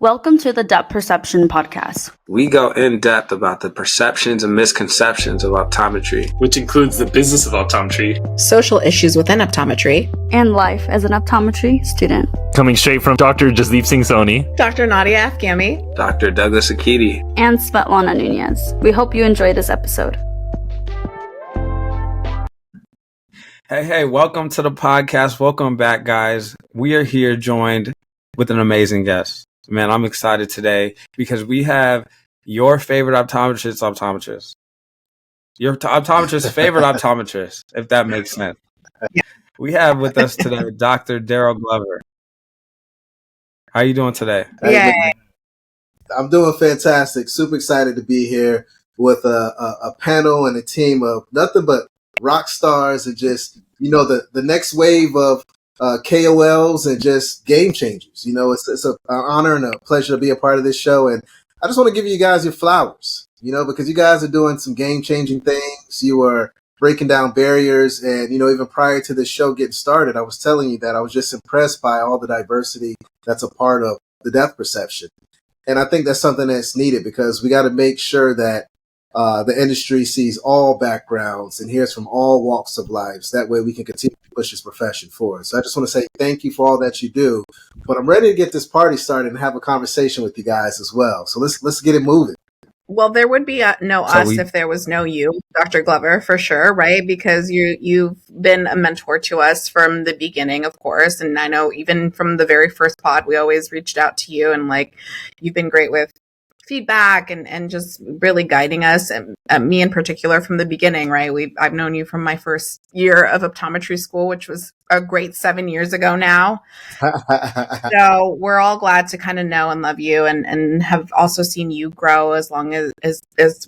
Welcome to the Depth Perception Podcast. We go in depth about the perceptions and misconceptions of optometry, which includes the business of optometry, social issues within optometry, and life as an optometry student. Coming straight from Dr. Jasdeep Singh Soni, Dr. Nadia Afghami, Dr. Douglas Akiti, and Svetlana Nunez. We hope you enjoy this episode. Hey, welcome to the podcast. Welcome back, guys. We are here joined with an amazing guest. Man, I'm excited today because we have your favorite optometrist. Your optometrist's favorite optometrist, if that makes sense. Yeah. We have with us today Dr. Darryl Glover. How are you doing today? Yay. I'm doing fantastic. Super excited to be here with a panel and a team of nothing but rock stars and just, the next wave of KOLs and just game changers. It's an honor and a pleasure to be a part of this show. And I just want to give you guys your flowers, because you guys are doing some game changing things. You are breaking down barriers. And, even prior to this show getting started, I was telling you that I was just impressed by all the diversity that's a part of the depth perception. And I think that's something that's needed because we got to make sure that the industry sees all backgrounds and hears from all walks of life. That way we can continue to push this profession forward. So I just want to say thank you for all that you do. But I'm ready to get this party started and have a conversation with you guys as well. So let's get it moving. Well, there would be no us if there was no you, Dr. Glover, for sure, right? Because you've been a mentor to us from the beginning, of course. And I know even from the very first pod, we always reached out to you and you've been great with feedback and just really guiding us, and me in particular from the beginning, right? I've known you from my first year of optometry school, which was a great 7 years ago now. So we're all glad to kind of know and love you and have also seen you grow as long as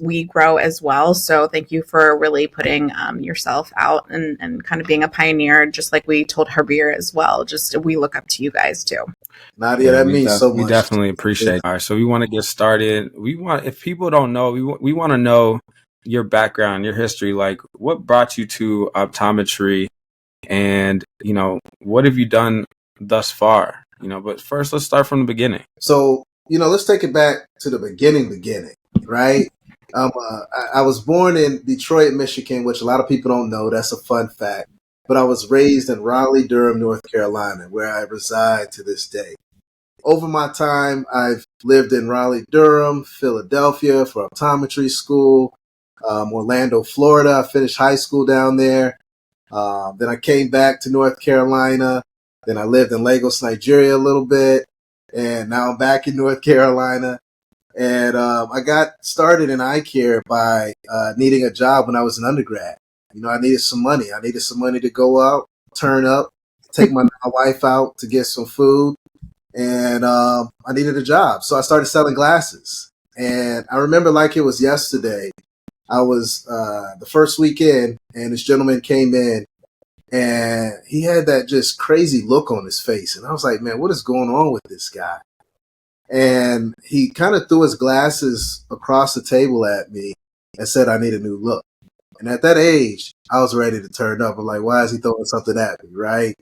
we grow as well. So thank you for really putting yourself out and kind of being a pioneer, just like we told Herbir as well. Just we look up to you guys too. Nadia, that means so much. We definitely appreciate it. All right, so we want to get started. If people don't know, we want to know your background, your history, like what brought you to optometry and, what have you done thus far? But first let's start from the beginning. So, let's take it back to the beginning, right? I was born in Detroit, Michigan, which a lot of people don't know. That's a fun fact. But I was raised in Raleigh, Durham, North Carolina, where I reside to this day. Over my time, I've lived in Raleigh, Durham, Philadelphia for optometry school, Orlando, Florida. I finished high school down there. Then I came back to North Carolina. Then I lived in Lagos, Nigeria a little bit. And now I'm back in North Carolina. And I got started in eye care by needing a job when I was an undergrad. I needed some money. I needed some money to go out, turn up, take my wife out to get some food. And I needed a job. So I started selling glasses. And I remember like it was yesterday. I was the first weekend and this gentleman came in and he had that just crazy look on his face. And I was like, man, what is going on with this guy? And he kind of threw his glasses across the table at me and said, I need a new look. And at that age, I was ready to turn up. I'm like, why is he throwing something at me, right?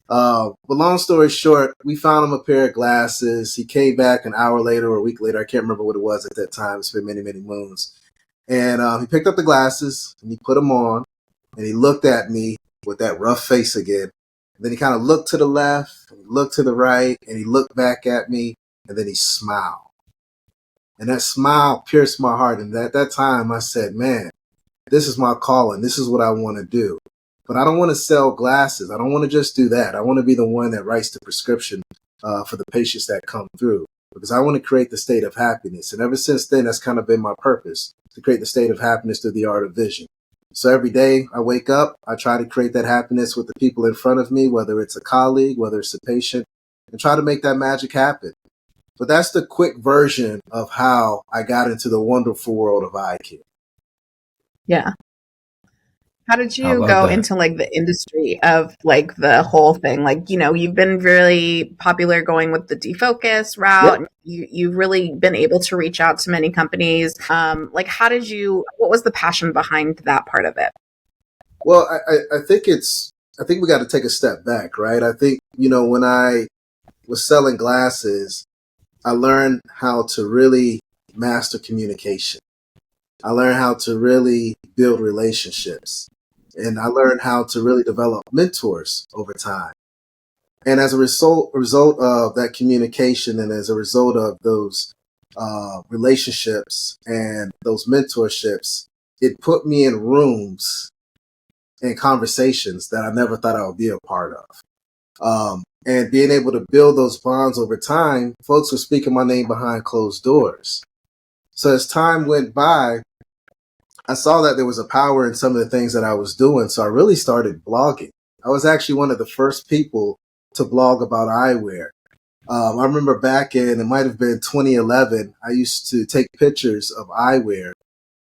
But long story short, we found him a pair of glasses. He came back an hour later or a week later. I can't remember what it was at that time. It's been many, many moons. And he picked up the glasses and he put them on and he looked at me with that rough face again. And then he kind of looked to the left and he looked to the right and he looked back at me and then he smiled. And that smile pierced my heart. And at that time I said, man, this is my calling. This is what I want to do. But I don't want to sell glasses. I don't want to just do that. I want to be the one that writes the prescription for the patients that come through because I want to create the state of happiness. And ever since then, that's kind of been my purpose, to create the state of happiness through the art of vision. So every day I wake up, I try to create that happiness with the people in front of me, whether it's a colleague, whether it's a patient, and try to make that magic happen. But that's the quick version of how I got into the wonderful world of eye care. Yeah. How did you go into the industry of the whole thing? You've been really popular going with the Defocus route. Yep. You've really been able to reach out to many companies. What was the passion behind that part of it? Well, I think we got to take a step back, right? I think, when I was selling glasses, I learned how to really master communication. I learned how to really build relationships. And I learned how to really develop mentors over time. And as a result of that communication and as a result of those relationships and those mentorships, it put me in rooms and conversations that I never thought I would be a part of. And being able to build those bonds over time, folks were speaking my name behind closed doors. So as time went by, I saw that there was a power in some of the things that I was doing. So I really started blogging. I was actually one of the first people to blog about eyewear. I remember back in, it might have been 2011, I used to take pictures of eyewear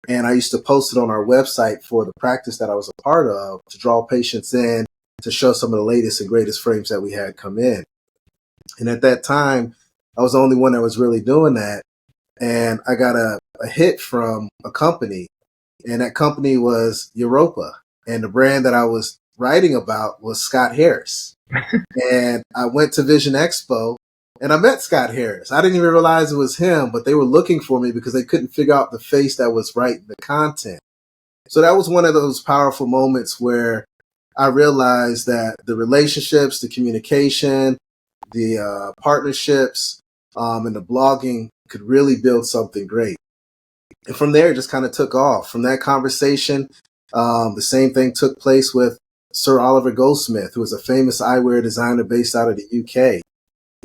and I used to post it on our website for the practice that I was a part of to draw patients in to show some of the latest and greatest frames that we had come in. And at that time, I was the only one that was really doing that. And I got a hit from a company, and that company was Europa. And the brand that I was writing about was Scott Harris. And I went to Vision Expo and I met Scott Harris. I didn't even realize it was him, but they were looking for me because they couldn't figure out the face that was writing the content. So that was one of those powerful moments where I realized that the relationships, the communication, the partnerships, and the blogging could really build something great. And from there, it just kind of took off. From that conversation, the same thing took place with Sir Oliver Goldsmith, who was a famous eyewear designer based out of the UK.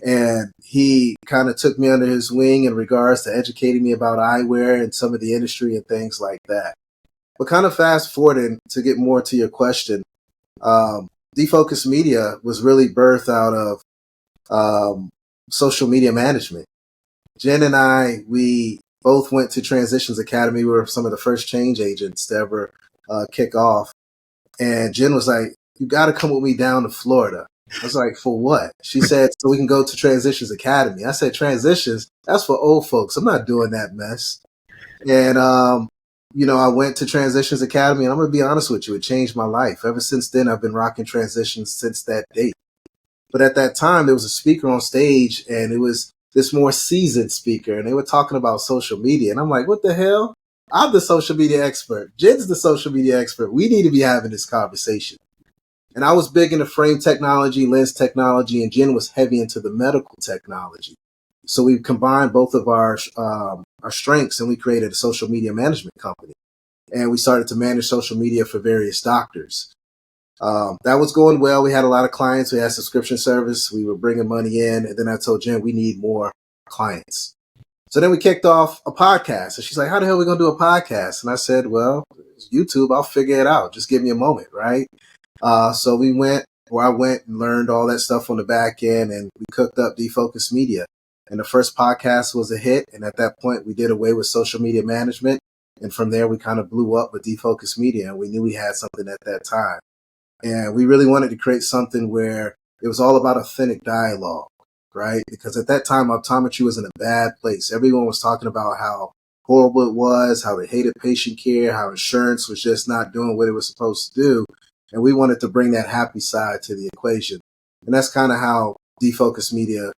And he kind of took me under his wing in regards to educating me about eyewear and some of the industry and things like that. But kind of fast forwarding to get more to your question, Defocus Media was really birthed out of social media management. Jen and I, we both went to Transitions Academy. We were some of the first change agents to ever kick off. And Jen was like, you got to come with me down to Florida. I was like, for what? She said, so we can go to Transitions Academy. I said, Transitions? That's for old folks. I'm not doing that mess. And, I went to Transitions Academy, and I'm going to be honest with you, it changed my life. Ever since then, I've been rocking transitions since that date. But at that time, there was a speaker on stage, and it was this more seasoned speaker, and they were talking about social media. And I'm like, what the hell? I'm the social media expert. Jen's the social media expert. We need to be having this conversation. And I was big into frame technology, lens technology, and Jen was heavy into the medical technology. So we combined both of our strengths, and we created a social media management company. And we started to manage social media for various doctors. That was going well. We had a lot of clients. We had subscription service. We were bringing money in. And then I told Jen, we need more clients. So then we kicked off a podcast. And she's like, how the hell are we going to do a podcast? And I said, well, it's YouTube. I'll figure it out. Just give me a moment, right? So I went and learned all that stuff on the back end, and we cooked up Defocus Media. And the first podcast was a hit. And at that point, we did away with social media management. And from there, we kind of blew up with Defocus Media. And we knew we had something at that time. And we really wanted to create something where it was all about authentic dialogue, right? Because at that time, optometry was in a bad place. Everyone was talking about how horrible it was, how they hated patient care, how insurance was just not doing what it was supposed to do. And we wanted to bring that happy side to the equation. And that's kind of how Defocus Media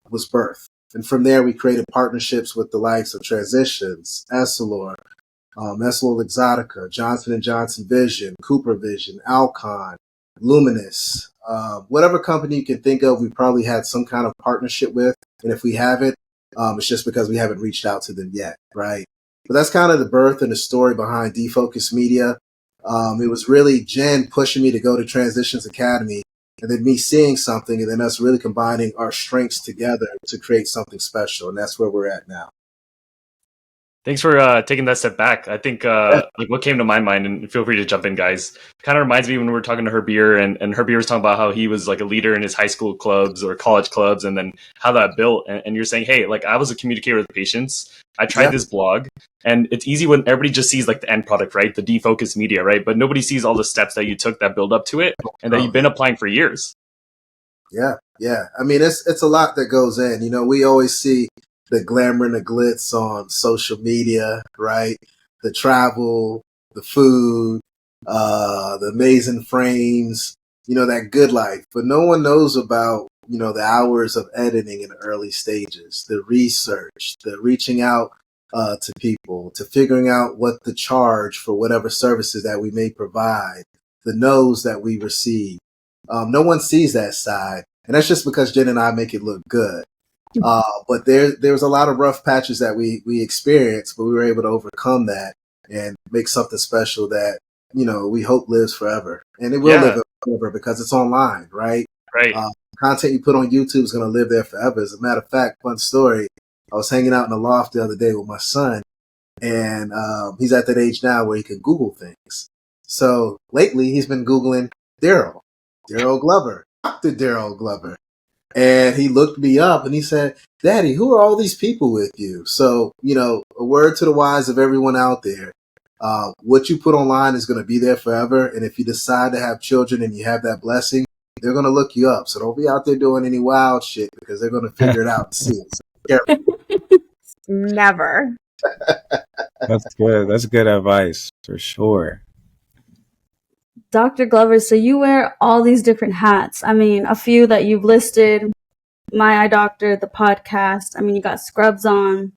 was birthed. And from there, we created partnerships with the likes of Transitions, Essilor, Essilor Exotica, Johnson & Johnson Vision, Cooper Vision, Alcon, Luminous, whatever company you can think of, we probably had some kind of partnership with. And if we haven't, it's just because we haven't reached out to them yet, right? But that's kind of the birth and the story behind Defocus Media. It was really Jen pushing me to go to Transitions Academy, and then me seeing something, and then us really combining our strengths together to create something special. And that's where we're at now. Thanks for taking that step back. I think like what came to my mind, and feel free to jump in, guys, kind of reminds me when we were talking to Herbir, and Herbir was talking about how he was like a leader in his high school clubs or college clubs, and then how that built. And you're saying, hey, like I was a communicator with patients. I tried this blog, and it's easy when everybody just sees like the end product, right? The Defocus Media, right? But nobody sees all the steps that you took that build up to it, and that you've been applying for years. Yeah. I mean, it's a lot that goes in. You know, we always see the glamour and the glitz on social media, right? The travel, the food, the amazing frames, you know, that good life. But no one knows about the hours of editing in the early stages, the research, the reaching out to people, to figuring out what to charge for whatever services that we may provide, the no's that we receive. No one sees that side. And that's just because Jen and I make it look good. But there was a lot of rough patches that we experienced, but we were able to overcome that and make something special that, we hope lives forever. And it will live forever because it's online, right? Right. Content you put on YouTube is going to live there forever. As a matter of fact, fun story, I was hanging out in the loft the other day with my son, and he's at that age now where he can Google things. So lately he's been Googling Darryl Glover, Dr. Darryl Glover. And he looked me up and he said, Daddy, who are all these people with you? So, a word to the wise of everyone out there. What you put online is going to be there forever. And if you decide to have children and you have that blessing, they're going to look you up. So don't be out there doing any wild shit because they're going to figure it out and see it. So Never. That's good. That's good advice for sure. Dr. Glover, so you wear all these different hats. I mean, a few that you've listed, My Eye Doctor, the podcast. I mean, you got scrubs on,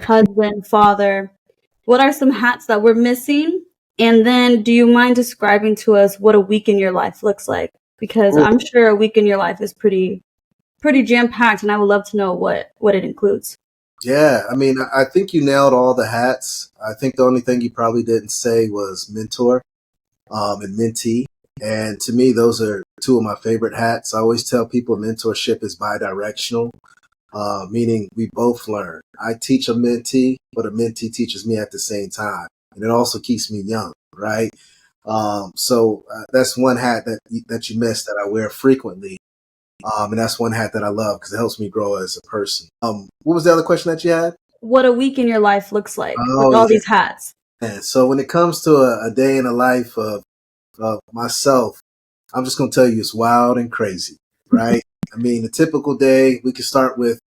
husband, father. What are some hats that we're missing? And then do you mind describing to us what a week in your life looks like? Because I'm sure a week in your life is pretty jam-packed, and I would love to know what it includes. Yeah, I mean, I think you nailed all the hats. I think the only thing you probably didn't say was mentor and mentee. And to me, those are two of my favorite hats. I always tell people mentorship is bi-directional, meaning we both learn. I teach a mentee, but a mentee teaches me at the same time. And it also keeps me young, right? So that's one hat that you missed that I wear frequently. And that's one hat that I love because it helps me grow as a person. What was the other question that you had? What a week in your life looks like with all these hats. And so when it comes to a day in the life of myself, I'm just going to tell you it's wild and crazy, right? I mean, a typical day, we could start with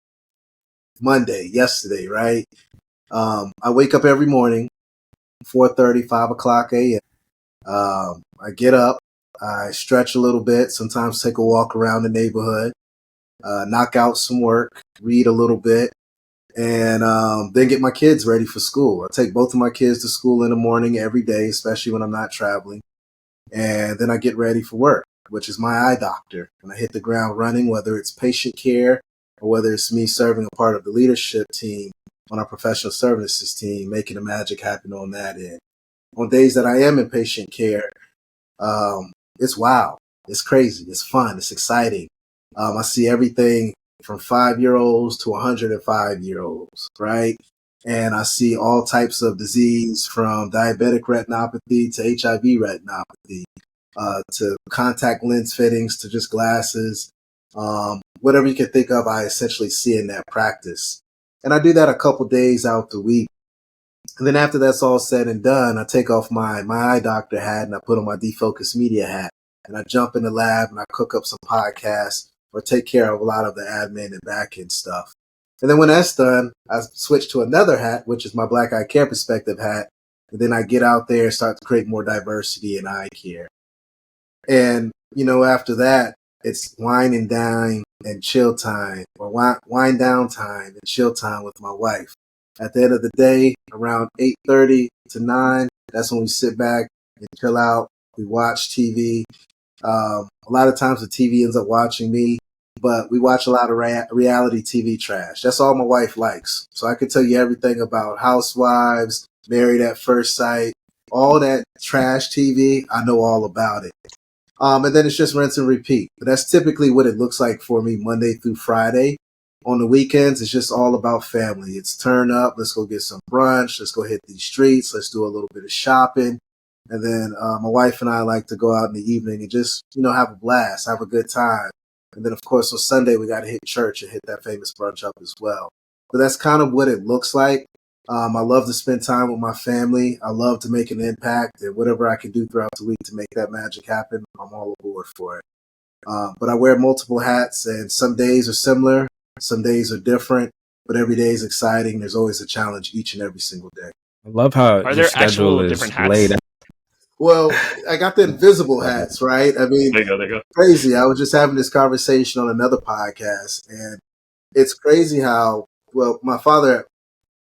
Monday, yesterday, right? I wake up every morning, 4:30, 5 o'clock a.m. I get up, I stretch a little bit, sometimes take a walk around the neighborhood, knock out some work, read a little bit, and then get my kids ready for school. I take both of my kids to school in the morning every day, especially when I'm not traveling. And then I get ready for work, which is my eye doctor. And I hit the ground running, whether it's patient care or whether it's me serving a part of the leadership team on our professional services team, making the magic happen on that end. On days that I am in patient care, it's wild. It's crazy. It's fun. It's exciting. I see everything from 5-year-olds to 105-year-olds, right? And I see all types of disease from diabetic retinopathy to HIV retinopathy, to contact lens fittings to just glasses. Whatever you can think of, I essentially see in that practice. And I do that a couple days out the week. And then after that's all said and done, I take off my eye doctor hat and I put on my Defocus Media hat. And I jump in the lab and I cook up some podcasts or take care of a lot of the admin and back end stuff. And then when that's done, I switch to another hat, which is my Black Eye Care Perspective hat. And then I get out there and start to create more diversity in eye care. And, after that, it's wine and dine and chill time, or wine down time and chill time with my wife. At the end of the day, around 8:30 to 9, that's when we sit back and chill out. We watch TV. A lot of times the TV ends up watching me. But we watch a lot of reality TV trash. That's all my wife likes. So I could tell you everything about Housewives, Married at First Sight, all that trash TV. I know all about it. And then it's just rinse and repeat. But that's typically what it looks like for me Monday through Friday. On the weekends, it's just all about family. It's turn up. Let's go get some brunch. Let's go hit these streets. Let's do a little bit of shopping. And then my wife and I like to go out in the evening and just, have a blast, have a good time. And then, of course, on Sunday, we got to hit church and hit that famous brunch up as well. But that's kind of what it looks like. I love to spend time with my family. I love to make an impact, and whatever I can do throughout the week to make that magic happen, I'm all aboard for it. But I wear multiple hats, and some days are similar, some days are different, but every day is exciting. There's always a challenge each and every single day. I love how Are your there schedule actual is different hats? laid out. Well, I got the invisible hats, right? I mean, There you go. There you go. crazy. I was just having this conversation on another podcast, and it's crazy how, well, my father,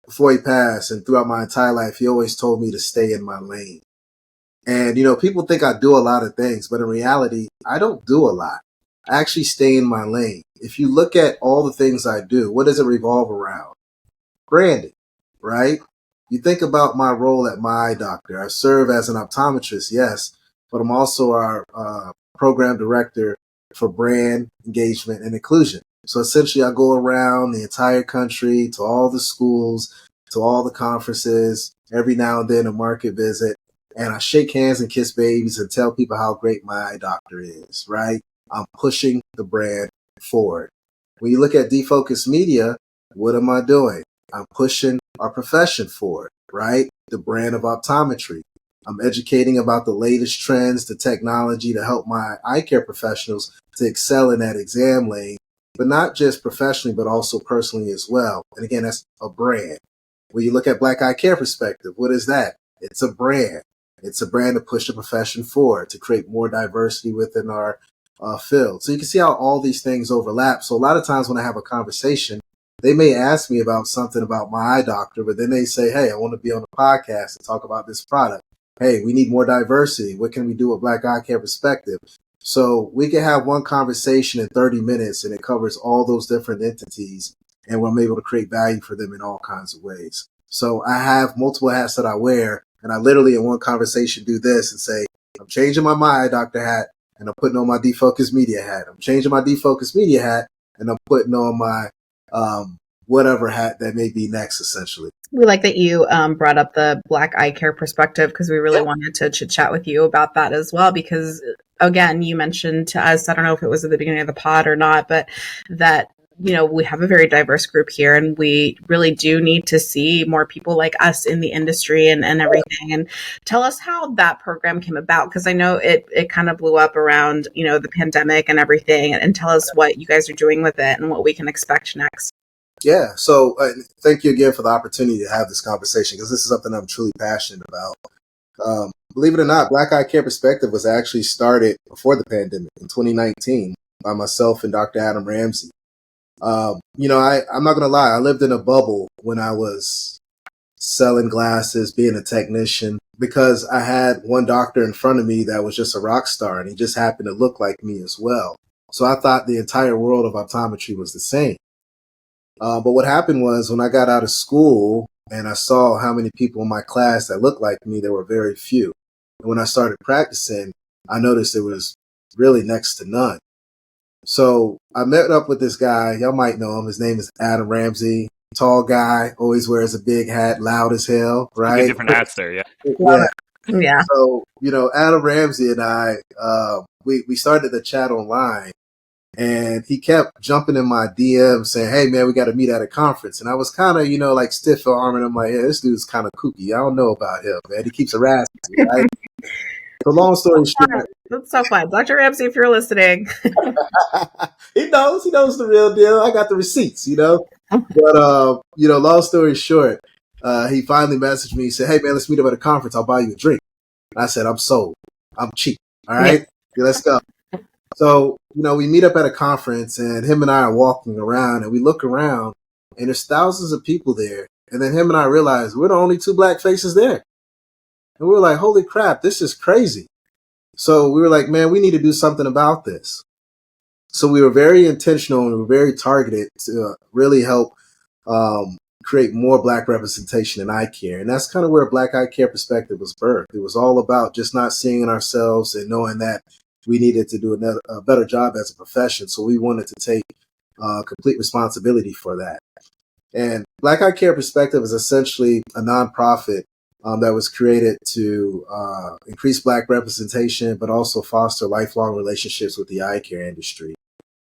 before he passed and throughout my entire life, he always told me to stay in my lane. And, people think I do a lot of things, but in reality, I don't do a lot. I actually stay in my lane. If you look at all the things I do, what does it revolve around? Branding, right? You think about my role at my eye doctor. I serve as an optometrist, yes, but I'm also our program director for brand engagement and inclusion. So essentially, I go around the entire country to all the schools, to all the conferences, every now and then a market visit, and I shake hands and kiss babies and tell people how great my eye doctor is, right? I'm pushing the brand forward. When you look at Defocus Media, what am I doing? I'm pushing our profession forward, right? The brand of optometry. I'm educating about the latest trends, the technology to help my eye care professionals to excel in that exam lane, but not just professionally, but also personally as well. And again, that's a brand. When you look at Black Eye Care Perspective, what is that? It's a brand. It's a brand to push the profession forward, to create more diversity within our field. So you can see how all these things overlap. So a lot of times when I have a conversation, they may ask me about something about my eye doctor, but then they say, hey, I want to be on the podcast and talk about this product. Hey, we need more diversity. What can we do with Black Eye Care Perspective? So we can have one conversation in 30 minutes and it covers all those different entities, and I'm able to create value for them in all kinds of ways. So I have multiple hats that I wear, and I literally in one conversation do this and say, I'm changing my eye doctor hat and I'm putting on my Defocus Media hat. I'm changing my Defocus Media hat and I'm putting on my whatever hat that may be next, essentially. We like that you brought up the Black Eye Care Perspective, because we really wanted to chit chat with you about that as well. Because again, you mentioned to us, I don't know if it was at the beginning of the pod or not, but that, we have a very diverse group here, and we really do need to see more people like us in the industry and everything. And tell us how that program came about, because I know it kind of blew up around, the pandemic and everything. And tell us what you guys are doing with it and what we can expect next. Yeah. So thank you again for the opportunity to have this conversation, because this is something I'm truly passionate about. Believe it or not, Black Eye Care Perspective was actually started before the pandemic in 2019 by myself and Dr. Adam Ramsey. I'm not going to lie. I lived in a bubble when I was selling glasses, being a technician, because I had one doctor in front of me that was just a rock star, and he just happened to look like me as well. So I thought the entire world of optometry was the same. But what happened was, when I got out of school and I saw how many people in my class that looked like me, there were very few. And when I started practicing, I noticed there was really next to none. So I met up with this guy. Y'all might know him. His name is Adam Ramsey. Tall guy, always wears a big hat, loud as hell, right? Different hats there, yeah. Yeah. So, Adam Ramsey and I, we started the chat online. And he kept jumping in my DM saying, hey, man, we got to meet at a conference. And I was kind of, like stiff arming him, like, yeah, this dude's kind of kooky. I don't know about him, man. He keeps harassing me, right? So long story short. That's so fun. Dr. Ramsey, if you're listening. He knows the real deal. I got the receipts, But, long story short, he finally messaged me. He said, hey, man, let's meet up at a conference. I'll buy you a drink. And I said, I'm sold. I'm cheap. All right. Yeah, let's go. So, we meet up at a conference, and him and I are walking around, and we look around, and there's thousands of people there. And then him and I realize we're the only two black faces there. And we were like, holy crap, this is crazy. So we were like, man, we need to do something about this. So we were very intentional and we were very targeted to really help create more black representation in eye care. And that's kind of where Black Eye Care Perspective was birthed. It was all about just not seeing ourselves and knowing that we needed to do a better job as a profession. So we wanted to take complete responsibility for that. And Black Eye Care Perspective is essentially a nonprofit that was created to increase black representation, but also foster lifelong relationships with the eye care industry.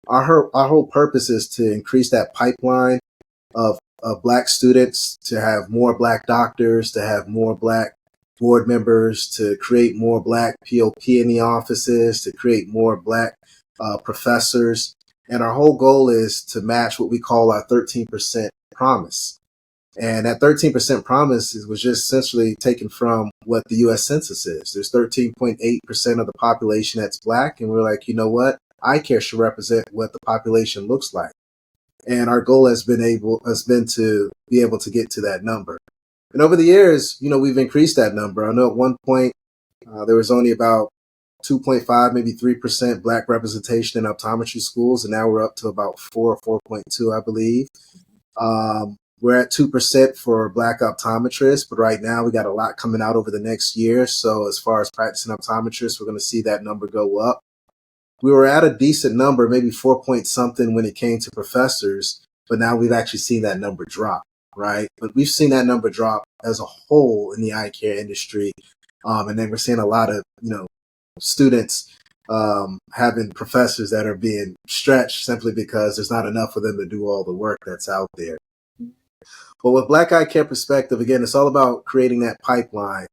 Our whole purpose is to increase that pipeline of black students, to have more black doctors, to have more black board members, to create more black POP in the offices, to create more black professors. And our whole goal is to match what we call our 13% promise. And that 13% promise was just essentially taken from what the U.S. Census is. There's 13.8% of the population that's Black, and we're like, you know what? Eye care should represent what the population looks like. And our goal has been to be able to get to that number. And over the years, we've increased that number. I know at one point there was only about 2.5, maybe 3% Black representation in optometry schools, and now we're up to about 4 or 4.2, I believe. We're at 2% for Black optometrists, but right now we got a lot coming out over the next year. So as far as practicing optometrists, we're going to see that number go up. We were at a decent number, maybe 4 point something when it came to professors, but now we've actually seen that number drop, right? But we've seen that number drop as a whole in the eye care industry. And then we're seeing a lot of, students having professors that are being stretched simply because there's not enough for them to do all the work that's out there. But with Black Eye Care Perspective, again, it's all about creating that pipeline.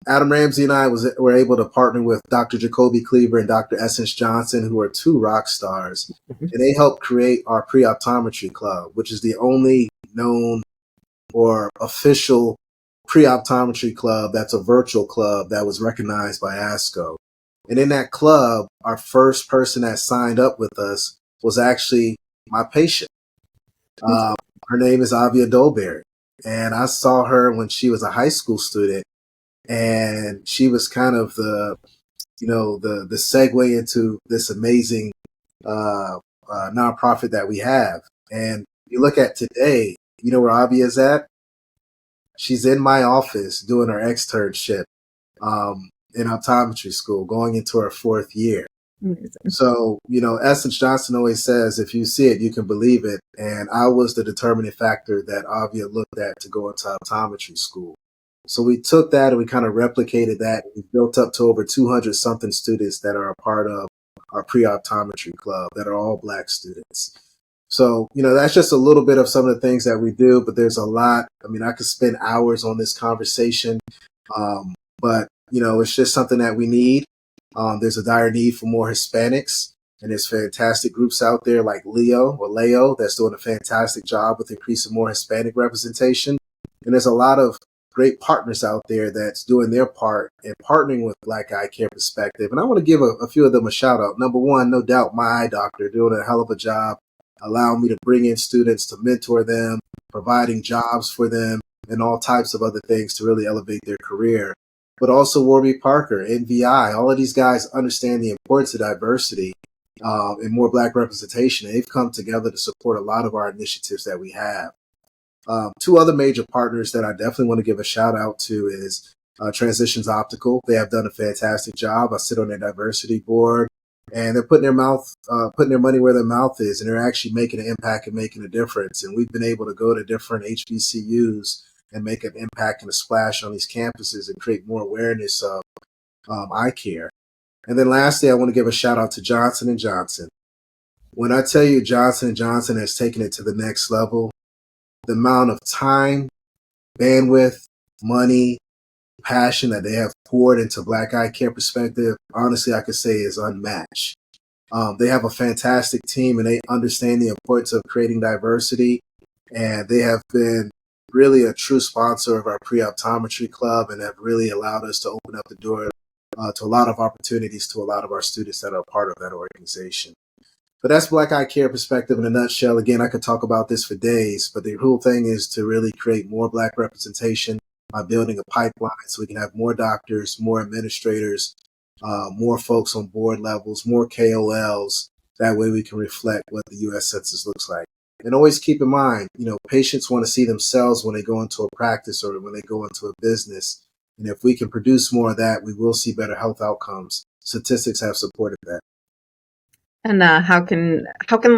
Adam Ramsey and I were able to partner with Dr. Jacoby Cleaver and Dr. Essence Johnson, who are two rock stars, and they helped create our pre-optometry club, which is the only known or official pre-optometry club that's a virtual club that was recognized by ASCO. And in that club, our first person that signed up with us was actually my patient. Her name is Avia Dolberry, and I saw her when she was a high school student, and she was kind of the segue into this amazing nonprofit that we have. And you look at today, you know where Avia's at? She's in my office doing her externship in optometry school, going into her 4th year. Amazing. So, Essence Johnson always says, if you see it, you can believe it. And I was the determining factor that Avia looked at to go into optometry school. So we took that and we kind of replicated that. We built up to over 200 something students that are a part of our pre-optometry club that are all Black students. So, that's just a little bit of some of the things that we do, but there's a lot. I mean, I could spend hours on this conversation, but, it's just something that we need. There's a dire need for more Hispanics, and there's fantastic groups out there like Leo that's doing a fantastic job with increasing more Hispanic representation. And there's a lot of great partners out there that's doing their part and partnering with Black Eye Care Perspective. And I want to give a few of them a shout out. Number one, no doubt, my eye doctor doing a hell of a job, allowing me to bring in students to mentor them, providing jobs for them, and all types of other things to really elevate their career. But also Warby Parker, NVI, all of these guys understand the importance of diversity and more Black representation. They've come together to support a lot of our initiatives that we have. Two other major partners that I definitely want to give a shout out to is Transitions Optical. They have done a fantastic job. I sit on their diversity board, and they're putting their money where their mouth is, and they're actually making an impact and making a difference. And we've been able to go to different HBCUs and make an impact and a splash on these campuses and create more awareness of eye care. And then lastly, I want to give a shout out to Johnson & Johnson. When I tell you Johnson & Johnson has taken it to the next level, the amount of time, bandwidth, money, passion that they have poured into Black Eye Care Perspective, honestly, I could say is unmatched. They have a fantastic team, and they understand the importance of creating diversity, and they have been really a true sponsor of our pre-optometry club and have really allowed us to open up the door to a lot of opportunities to a lot of our students that are part of that organization. But that's Black Eye Care Perspective in a nutshell. Again, I could talk about this for days, but the whole thing is to really create more Black representation by building a pipeline so we can have more doctors, more administrators, more folks on board levels, more KOLs. That way we can reflect what the U.S. Census looks like. And always keep in mind, patients want to see themselves when they go into a practice or when they go into a business. And if we can produce more of that, we will see better health outcomes. Statistics have supported that. And how can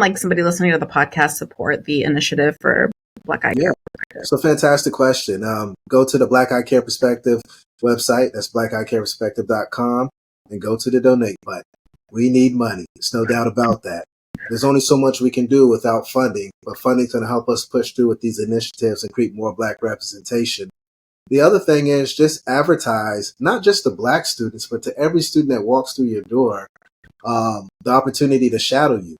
like somebody listening to the podcast support the initiative for Black Eye Care? So fantastic question. Go to the Black Eye Care Perspective website. That's blackeyecareperspective.com, and go to the donate button. We need money. There's no doubt about that. There's only so much we can do without funding, but funding's going to help us push through with these initiatives and create more Black representation. The other thing is just advertise, not just to Black students, but to every student that walks through your door, the opportunity to shadow you.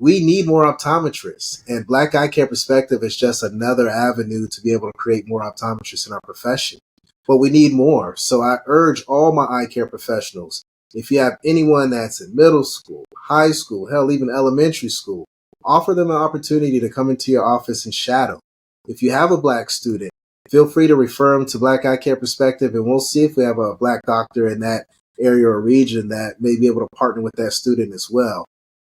we need more optometrists, and Black Eye Care Perspective is just another avenue to be able to create more optometrists in our profession. But we need more. So I urge all my eye care professionals, if you have anyone that's in middle school, high school, hell, even elementary school, offer them an opportunity to come into your office and shadow. If you have a Black student, feel free to refer them to Black Eye Care Perspective, and we'll see if we have a Black doctor in that area or region that may be able to partner with that student as well.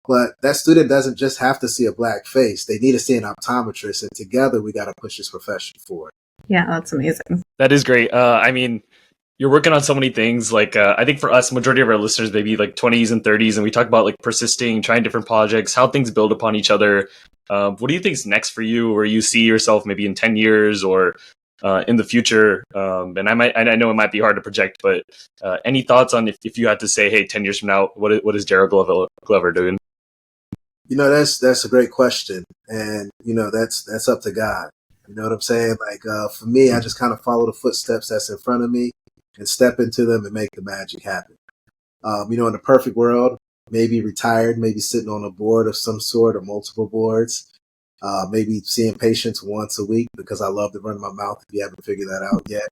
But that student doesn't just have to see a Black face. They need to see an optometrist, and together we got to push this profession forward. Yeah, that's amazing. That is great. I mean, you're working on so many things. Like, I think for us, majority of our listeners, maybe like 20s and 30s, and we talk about like persisting, trying different projects, how things build upon each other. What do you think is next for you, where you see yourself maybe in 10 years or in the future? And I know it might be hard to project, but any thoughts on if you had to say, hey, 10 years from now, what is Darryl Glover doing? That's a great question, and that's up to God. You know what I'm saying? Like for me, I just kind of follow the footsteps that's in front of me and step into them and make the magic happen. In the perfect world, maybe retired, maybe sitting on a board of some sort or multiple boards, maybe seeing patients once a week because I love to run my mouth if you haven't figured that out yet.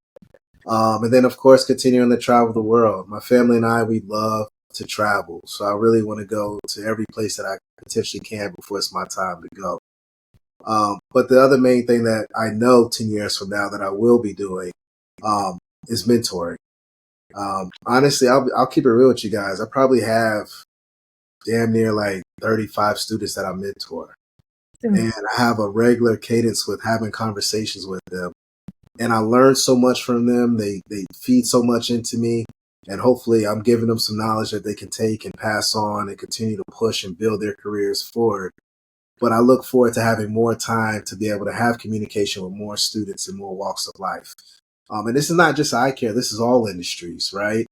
And then, of course, continuing to travel the world. My family and I, we love to travel. So I really want to go to every place that I potentially can before it's my time to go. But the other main thing that I know 10 years from now that I will be doing is mentoring. Honestly, I'll keep it real with you guys. I probably have damn near like 35 students that I mentor. And I have a regular cadence with having conversations with them. And I learn so much from them. They feed so much into me. And hopefully I'm giving them some knowledge that they can take and pass on and continue to push and build their careers forward. But I look forward to having more time to be able to have communication with more students in more walks of life. And this is not just eye care. This is all industries, right?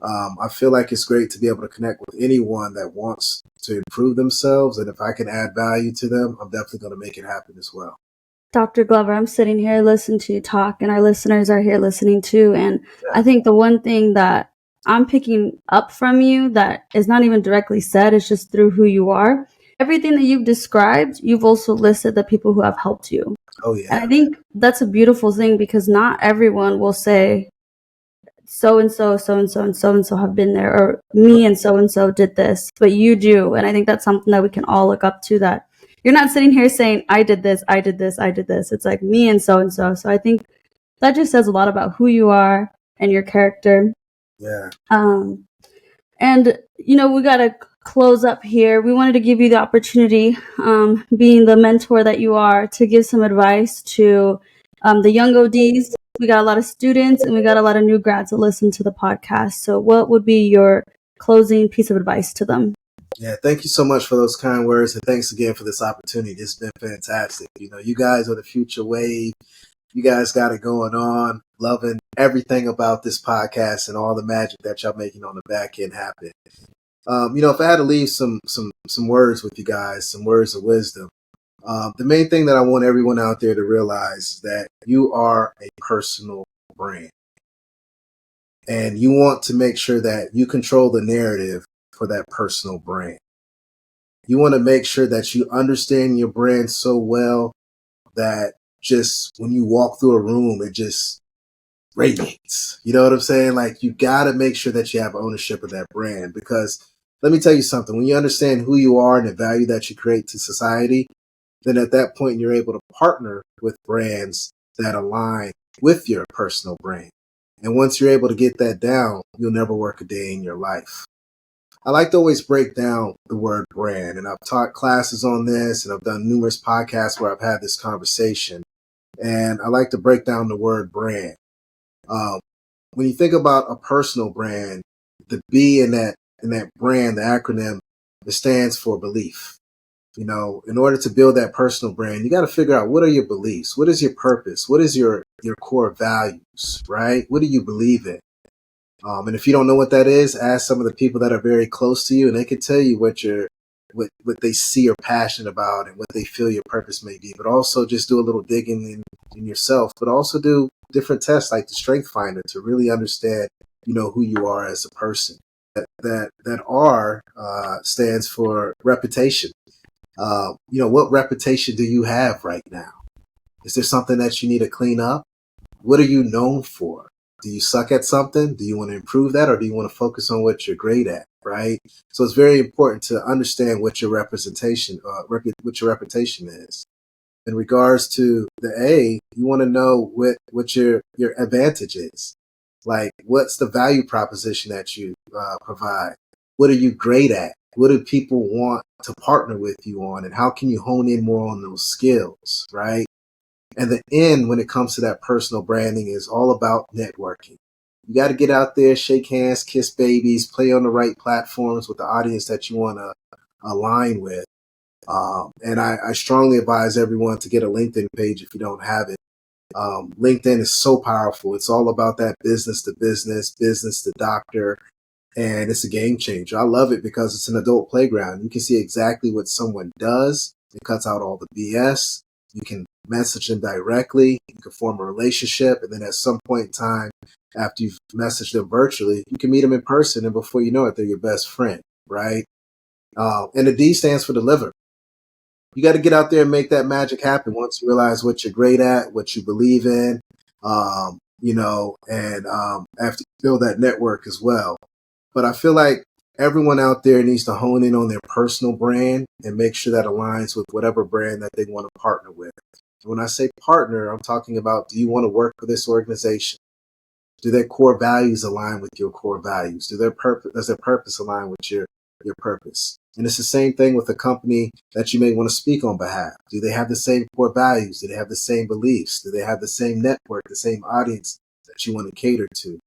I feel like it's great to be able to connect with anyone that wants to improve themselves. And if I can add value to them, I'm definitely going to make it happen as well. Dr. Glover, I'm sitting here listening to you talk, and our listeners are here listening too. And I think the one thing that I'm picking up from you that is not even directly said, is just through who you are. Everything that you've described, you've also listed the people who have helped you. Oh, yeah. And I think that's a beautiful thing, because not everyone will say, so-and-so, so-and-so, and so-and-so have been there, or me and so-and-so did this, but you do. And I think that's something that we can all look up to, that you're not sitting here saying, I did this, I did this, I did this. It's like me and so-and-so. So I think that just says a lot about who you are and your character. Yeah. And, we got to close up here. We wanted to give you the opportunity, being the mentor that you are, to give some advice to the young ODs. We got a lot of students and we got a lot of new grads that listen to the podcast. So what would be your closing piece of advice to them? Yeah, thank you so much for those kind words, and thanks again for this opportunity. It's been fantastic. You guys are the future wave. You guys got it going on. Loving everything about this podcast and all the magic that y'all making on the back end happen. If I had to leave some words with you guys, some words of wisdom, the main thing that I want everyone out there to realize is that you are a personal brand, and you want to make sure that you control the narrative for that personal brand. You want to make sure that you understand your brand so well that just when you walk through a room, it just radiates. You know what I'm saying? Like, you got to make sure that you have ownership of that brand, because let me tell you something. When you understand who you are and the value that you create to society, then at that point, you're able to partner with brands that align with your personal brand. And once you're able to get that down, you'll never work a day in your life. I like to always break down the word brand, and I've taught classes on this, and I've done numerous podcasts where I've had this conversation, and I like to break down the word brand. When you think about a personal brand, the B in that brand, the acronym, it stands for belief. In order to build that personal brand, you got to figure out, what are your beliefs? What is your purpose? What is your core values, right? What do you believe in? And if you don't know what that is, ask some of the people that are very close to you, and they can tell you what they see or passionate about and what they feel your purpose may be. But also just do a little digging in yourself, but also do different tests like the Strength Finder to really understand, who you are as a person. That R stands for reputation. What reputation do you have right now? Is there something that you need to clean up? What are you known for? Do you suck at something? Do you want to improve that, or do you want to focus on what you're great at? Right. So it's very important to understand what your representation, what your reputation is. In regards to the A, you want to know what your advantage is. Like, what's the value proposition that you provide? What are you great at? What do people want to partner with you on? And how can you hone in more on those skills, right? And the N, when it comes to that personal branding, is all about networking. You got to get out there, shake hands, kiss babies, play on the right platforms with the audience that you want to align with. And I strongly advise everyone to get a LinkedIn page if you don't have it. LinkedIn is so powerful. It's all about that business to business, business to doctor, and it's a game changer. I love it because it's an adult playground. You can see exactly what someone does. It cuts out all the BS. You can message them directly. You can form a relationship. And then at some point in time, after you've messaged them virtually, you can meet them in person. And before you know it, they're your best friend, right? And the D stands for deliver. You got to get out there and make that magic happen once you realize what you're great at, what you believe in, and have to build that network as well. But I feel like everyone out there needs to hone in on their personal brand and make sure that aligns with whatever brand that they want to partner with. And when I say partner, I'm talking about, do you want to work for this organization? Do their core values align with your core values? Does their purpose align with your purpose? And it's the same thing with a company that you may want to speak on behalf. Do they have the same core values? Do they have the same beliefs? Do they have the same network, the same audience that you want to cater to?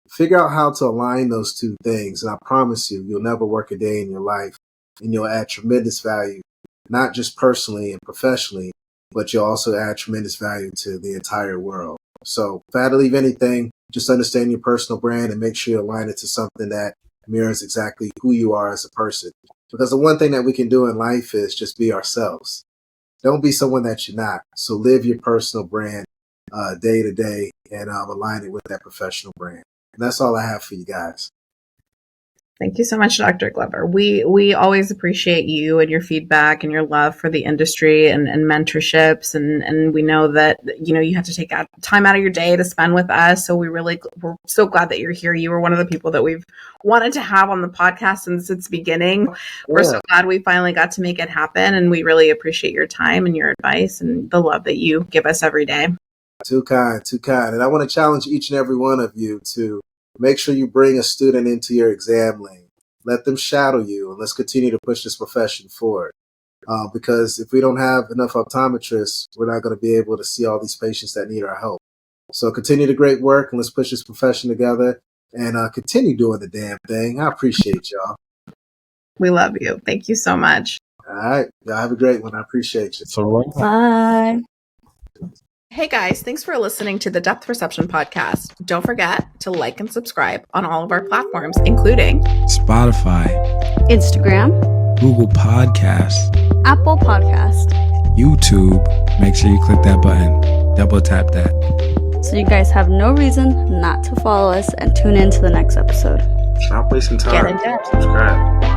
Figure out how to align those two things. And I promise you, you'll never work a day in your life, and you'll add tremendous value, not just personally and professionally, but you'll also add tremendous value to the entire world. So if I had to leave anything, just understand your personal brand and make sure you align it to something that mirrors exactly who you are as a person. Because the one thing that we can do in life is just be ourselves. Don't be someone that you're not. So live your personal brand day to day and align it with that professional brand. And that's all I have for you guys. Thank you so much, Dr. Glover. We always appreciate you and your feedback and your love for the industry and mentorships. And we know that, you have to take time out of your day to spend with us. So we're so glad that you're here. You were one of the people that we've wanted to have on the podcast since its beginning. Yeah. We're so glad we finally got to make it happen. And we really appreciate your time and your advice and the love that you give us every day. Too kind. And I want to challenge each and every one of you to make sure you bring a student into your exam lane. Let them shadow you, and let's continue to push this profession forward. Because if we don't have enough optometrists, we're not going to be able to see all these patients that need our help. So continue the great work, and let's push this profession together and continue doing the damn thing. I appreciate y'all. We love you. Thank you so much. All right. Y'all have a great one. I appreciate you. Bye. Hey guys, thanks for listening to the Depth Perception Podcast. Don't forget to like and subscribe on all of our platforms, including Spotify, Instagram, Google Podcasts, Apple Podcast, YouTube. Make sure you click that button. Double tap that. So you guys have no reason not to follow us and tune in to the next episode. Stop wasting time. Get in depth. Subscribe.